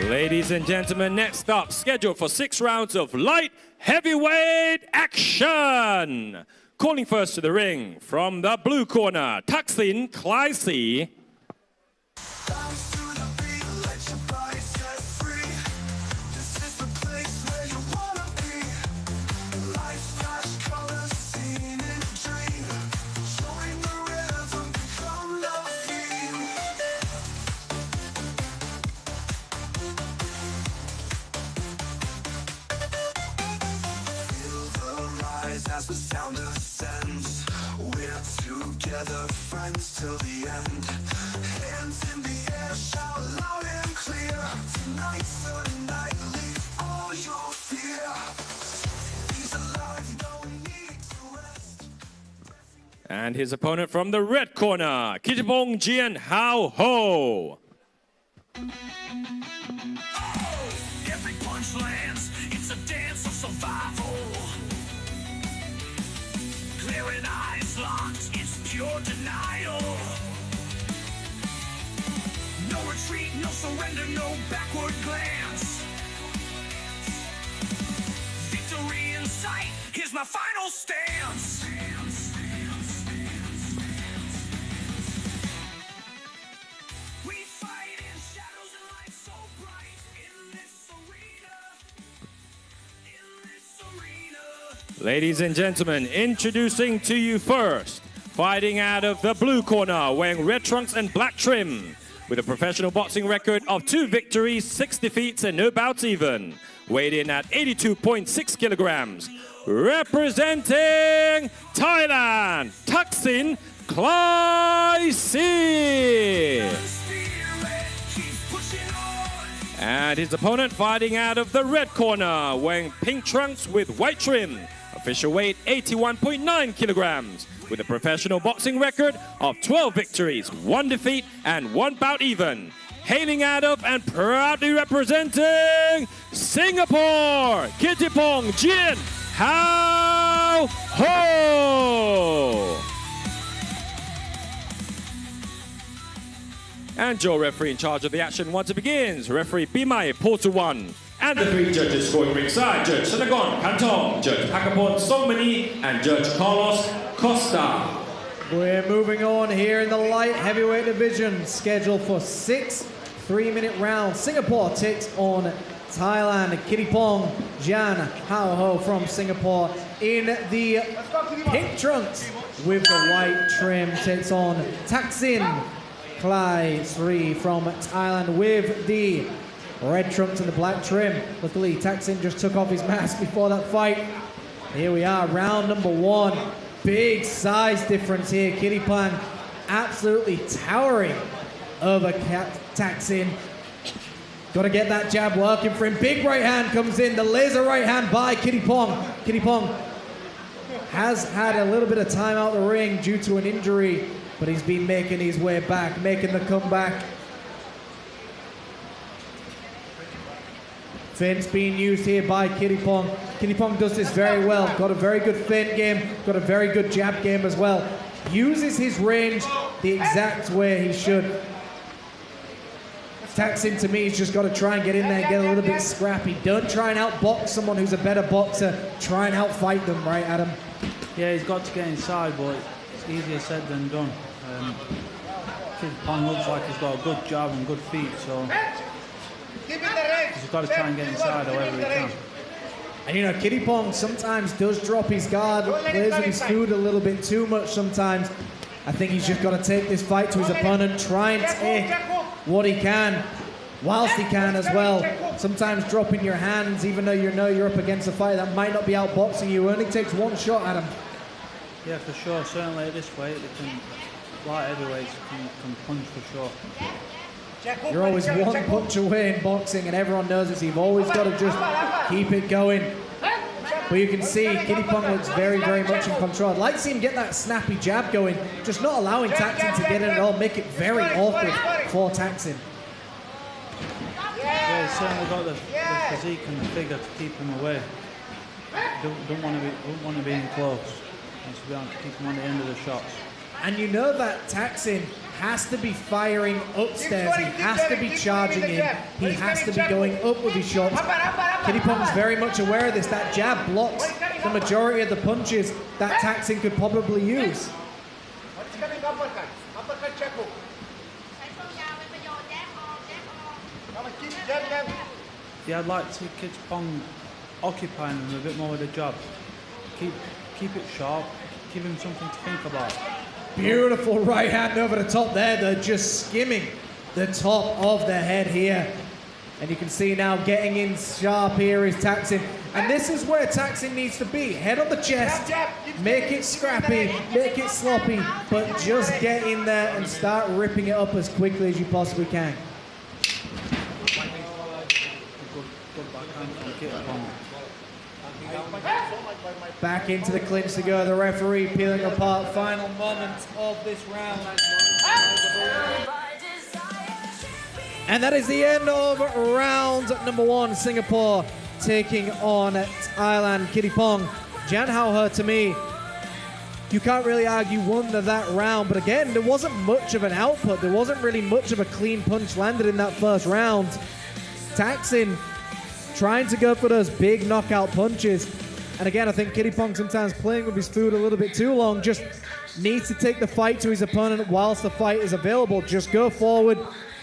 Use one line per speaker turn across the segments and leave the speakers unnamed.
Ladies and gentlemen, next up, scheduled for 6 rounds of light heavyweight action. Calling first to the ring from the blue corner, Taksin, Klaisri.
As the sound ascends, we're together, friends till the end. Hands in the air, shout loud and clear. Tonight's the night, leave all your fear. He's alive, no need to rest.
And his opponent from the red corner, Kittipong, Jian Hao.
Every punch lands, it's a dance of survival. Glaring eyes locked, it's pure denial. No retreat, no surrender, no backward glance. Victory in sight, here's my final stance. We fight in shadows and light so bright in this arena. In this arena.
Ladies and gentlemen, introducing to you first, fighting out of the blue corner, wearing red trunks and black trim, with a professional boxing record of 2 victories, 6 defeats, and no bouts even. Weighed in at 82.6 kilograms. Representing Thailand, Taksin, Klaisri. And his opponent fighting out of the red corner, wearing pink trunks with white trim. Official weight 81.9 kilograms, with a professional boxing record of 12 victories, 1 defeat, and 1 bout even. Hailing out of and proudly representing Singapore, Kittipong, Jian Hao. And Joe, referee in charge of the action once it begins. Referee Bimai, Portal 1. And the 3 judges scoring ringside, Judge Sanagon Kantong, Judge Pakapon Songmani, and Judge Carlos Costa.
We're moving on here in the light heavyweight division, scheduled for 6 3-minute rounds. Singapore takes on Thailand. Kittipong, Jian Hao from Singapore in the pink trunks with the white trim takes on Taksin, Klaisri from Thailand with the red trunks and the black trim. Luckily, Taksin just took off his mask before that fight. Here we are, round number 1. Big size difference here. Kittipong absolutely towering over Taksin. Got to get that jab working for him. Big right hand comes in. The laser right hand by Kittipong. Kittipong has had a little bit of time out the ring due to an injury, but he's been making his way back, making the comeback. Feints being used here by Kittipong. Kittipong does this very well. Got a very good feint game, got a very good jab game as well. Uses his range the exact way he should. Taksin, to me, he's just got to try and get in there and get a little bit scrappy. Don't try and outbox someone who's a better boxer. Try and outfight them, right, Adam?
Yeah, he's got to get inside, but it's easier said than done. Kittipong looks like he's got a good jab and good feet, so he's got to try and get inside however he can.
And you know, Kittipong sometimes does drop his guard, plays with his food a little bit too much sometimes. I think he's just got to take this fight to his opponent, try and take what he can, whilst he can as well. Sometimes dropping your hands, even though you know you're up against a fight that might not be outboxing you, only takes 1 shot at him.
Yeah, for sure. Certainly at this weight, light heavyweights can punch for sure.
You're always 1 punch away in boxing, and everyone knows this. You've always got to just keep it going. But you can see Kittipong looks very, very much in control. I'd like to see him get that snappy jab going, just not allowing Taksin to get in at all, make it very awkward for Taksin.
Yeah, he's certainly got the physique and the figure to keep him away. Don't want to be in close. Wants to be able to keep him on the end of the shots.
And you know that Taksin has to be firing upstairs. He has to be charging in. He has to be going up with his shots. Kittipong's very much aware of this. That jab blocks the majority of the punches that Taksin could probably use.
Yeah, I'd like to see Kittipong occupying him a bit more with the jab. Keep it sharp. Give him something to think about.
Beautiful right hand over the top there. They're just skimming the top of the head here. And you can see now getting in sharp here is Taksin. And this is where Taksin needs to be. Head on the chest, make it scrappy, make it sloppy, but just get in there and start ripping it up as quickly as you possibly can.
Good backhand from Kittipong.
Back into the clinch to go. The referee peeling apart. Final moments of this round. And that is the end of round number 1. Singapore taking on Thailand. Kittipong. Jian Hao, to me, you can't really argue won that round. But again, there wasn't much of an output. There wasn't really much of a clean punch landed in that first round. Taksin trying to go for those big knockout punches. And again, I think Kittipong sometimes playing with his food a little bit too long. Just needs to take the fight to his opponent whilst the fight is available. Just go forward,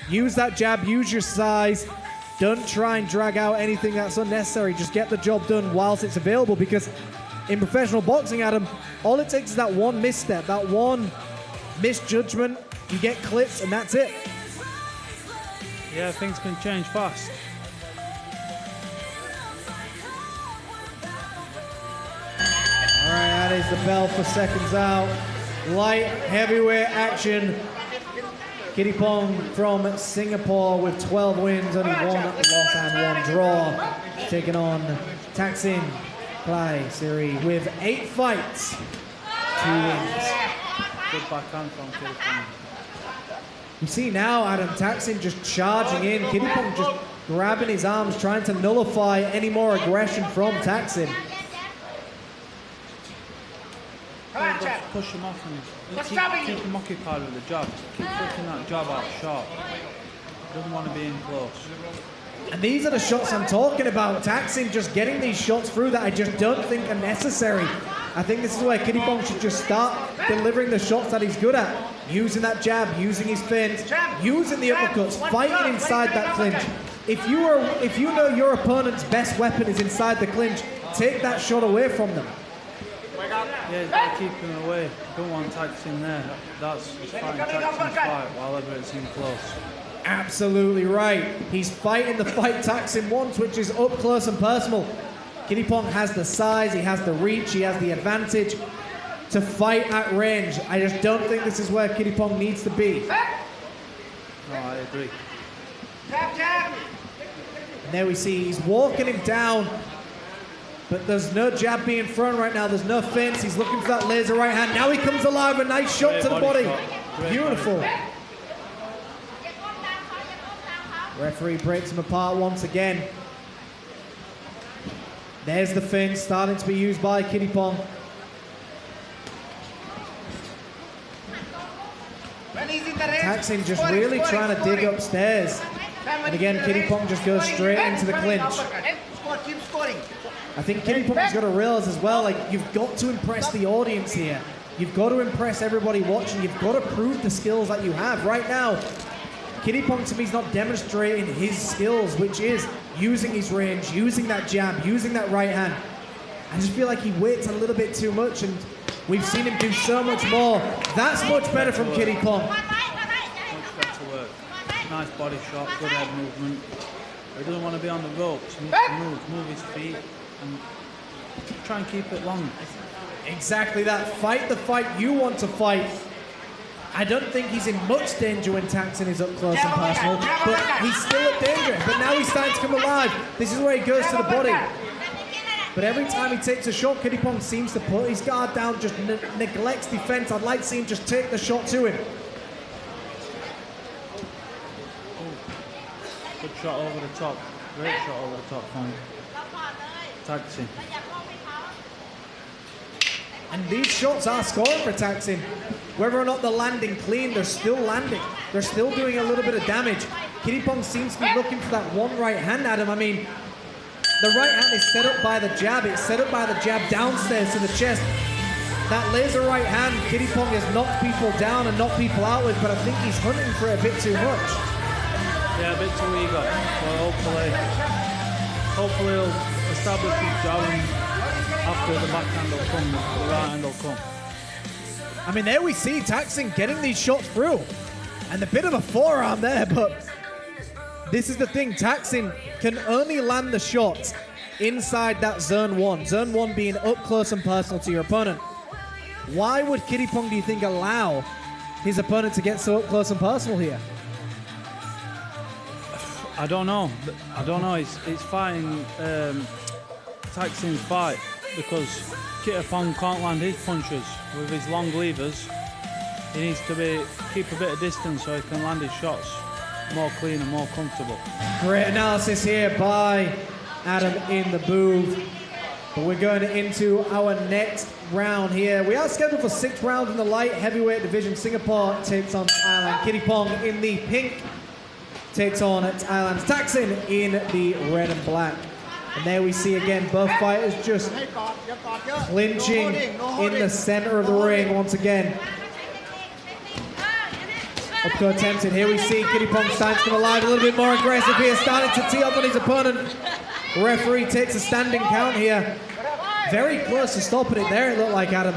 use that jab, use your size. Don't try and drag out anything that's unnecessary. Just get the job done whilst it's available, because in professional boxing, Adam, all it takes is that one misstep, that one misjudgment. You get clips and that's it.
Yeah, things can change fast.
All right, that is the bell for seconds out. Light heavyweight action. Kittipong from Singapore with 12 wins, only 1 loss and 1 draw. Taking on Taksin Klaisri with 8 fights, 2 wins.
Good backhand from Kittipong.
You see now Adam Taksin just charging in. Kittipong just grabbing his arms, trying to nullify any more aggression from Taksin.
Push him off and keep him occupied with the jab. Keep flicking that jab out sharp. Doesn't want to be in close.
And these are the shots I'm talking about. Taksin just getting these shots through that I just don't think are necessary. I think this is where Kittipong should just start delivering the shots that he's good at. Using that jab, using his feints, using the uppercuts, fighting inside that clinch. If you know your opponent's best weapon is inside the clinch, take that shot away from them.
Yeah, you've got to keep him away. Don't want Taksin there. That's fighting Taksin's fight while it's in close.
Absolutely right. He's fighting the fight Taksin wants, which is up close and personal. Kittipong has the size, he has the reach, he has the advantage to fight at range. I just don't think this is where Kittipong needs to be.
No, I agree.
And there we see he's walking him down, but there's no jab being thrown right now. There's no fence. He's looking for that laser right hand. Now he comes alive. A nice shot to the body. Beautiful. Referee breaks him apart once again. There's the fence starting to be used by Kittipong. Taksin just really trying to dig upstairs. And again, Kittipong just goes straight into the clinch. I think Kittipong's got to realize as well, like, you've got to impress the audience here. You've got to impress everybody watching. You've got to prove the skills that you have. Right now, Kittipong to me is not demonstrating his skills, which is using his range, using that jab, using that right hand. I just feel like he waits a little bit too much, and we've seen him do so much more. That's much better from Kittipong.
Much better work. Nice body shot, good head movement. He doesn't want to be on the ropes. He needs to move his feet and try and keep it long.
Exactly that. Fight the fight you want to fight. I don't think he's in much danger when Taksin is up close and personal, but he's still at danger. But now he's starting to come alive. This is where he goes to the body. But every time he takes a shot, Kittipong seems to put his guard down, just neglects defense. I'd like to see him just take the shot to him.
Good shot over the top. Great shot over the top from Taksin.
And these shots are scoring for Taksin. Whether or not they're landing clean, they're still landing. They're still doing a little bit of damage. Kittipong seems to be looking for that one right hand, Adam. I mean, the right hand is set up by the jab. It's set up by the jab downstairs to the chest. That laser right hand, Kittipong has knocked people down and knocked people out with, but I think he's hunting for it a bit too much.
Yeah, a bit too eager. Well, hopefully he'll establish his jab and after the backhand will come, the right hand will come.
I mean, there we see Taksin getting these shots through. And a bit of a forearm there, but this is the thing. Taksin can only land the shots inside that zone 1. Zone 1 being up close and personal to your opponent. Why would Kittipong, do you think, allow his opponent to get so up close and personal here?
I don't know. It's fighting Taksin's fight because Kittipong can't land his punches with his long levers. He needs to keep a bit of distance so he can land his shots more clean and more comfortable.
Great analysis here by Adam in the booth. But we're going into our next round here. We are scheduled for 6 rounds in the light heavyweight division. Singapore takes on Thailand. Kittipong in the pink takes on Thailand's Taksin in the red and black. And there we see again both fighters just clinching in the center of the ring once again. Uppercut attempted. Here we see Kittipong starting to come alive, a little bit more aggressive here, starting to tee up on his opponent. Referee takes a standing count here. Very close to stopping it there, it looked like, Adam.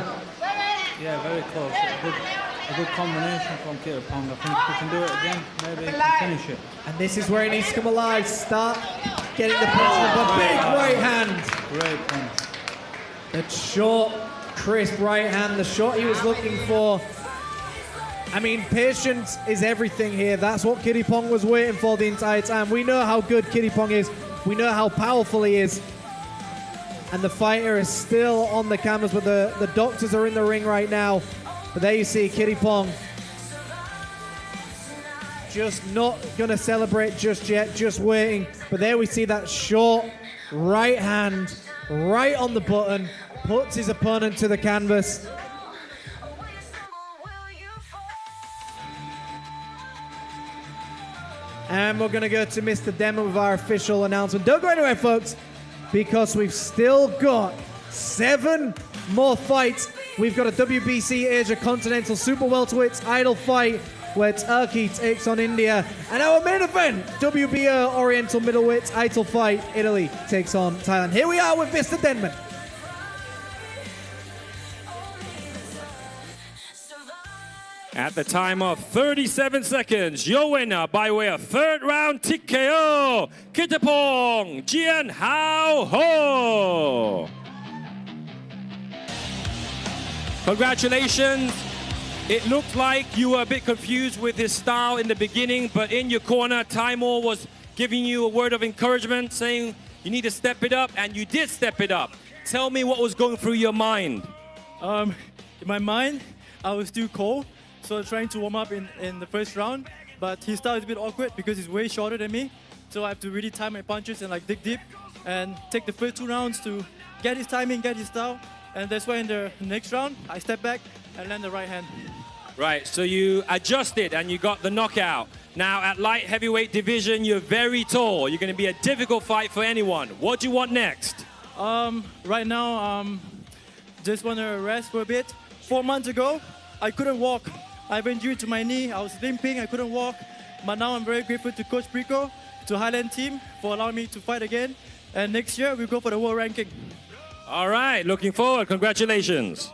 Yeah, very close. A good combination from Kittipong. I think if we can do it again, maybe he can finish it.
And this is where he needs to come alive. Start getting the punch with a big right hand.
Great punch.
The short, crisp right hand, the shot he was looking for. I mean, patience is everything here. That's what Kittipong was waiting for the entire time. We know how good Kittipong is. We know how powerful he is. And the fighter is still on the canvas, but the doctors are in the ring right now. But there you see Kittipong just not going to celebrate just yet, just waiting. But there we see that short right hand right on the button, puts his opponent to the canvas. And we're going to go to Mr. Denman with our official announcement. Don't go anywhere, folks, because we've still got 7 more fights. We've got a WBC Asia Continental Super Welterweights idol fight where Turkey takes on India. And our main event, WBO Oriental Middleweights idol fight, Italy takes on Thailand. Here we are with Mr. Denman.
At the time of 37 seconds, your winner by way of 3rd round TKO, Kittipong, Jian Hao. Congratulations. It looked like you were a bit confused with his style in the beginning, but in your corner, Timor was giving you a word of encouragement, saying you need to step it up, and you did step it up. Tell me what was going through your mind.
In my mind, I was still cold. So trying to warm up in the first round, but his style is a bit awkward because he's way shorter than me. So I have to really time my punches and like dig deep and take the first 2 rounds to get his timing, get his style. And that's why in the next round, I step back and land the right hand.
Right, so you adjusted and you got the knockout. Now at light heavyweight division, you're very tall. You're going to be a difficult fight for anyone. What do you want next?
Right now, just want to rest for a bit. 4 months ago, I couldn't walk. I have injured to my knee. I was limping. I couldn't walk. But now I'm very grateful to Coach Prico, to Highland team for allowing me to fight again. And next year we'll go for the world ranking.
All right, looking forward. Congratulations.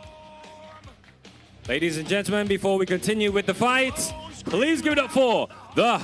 Ladies and gentlemen, before we continue with the fight, please give it up for the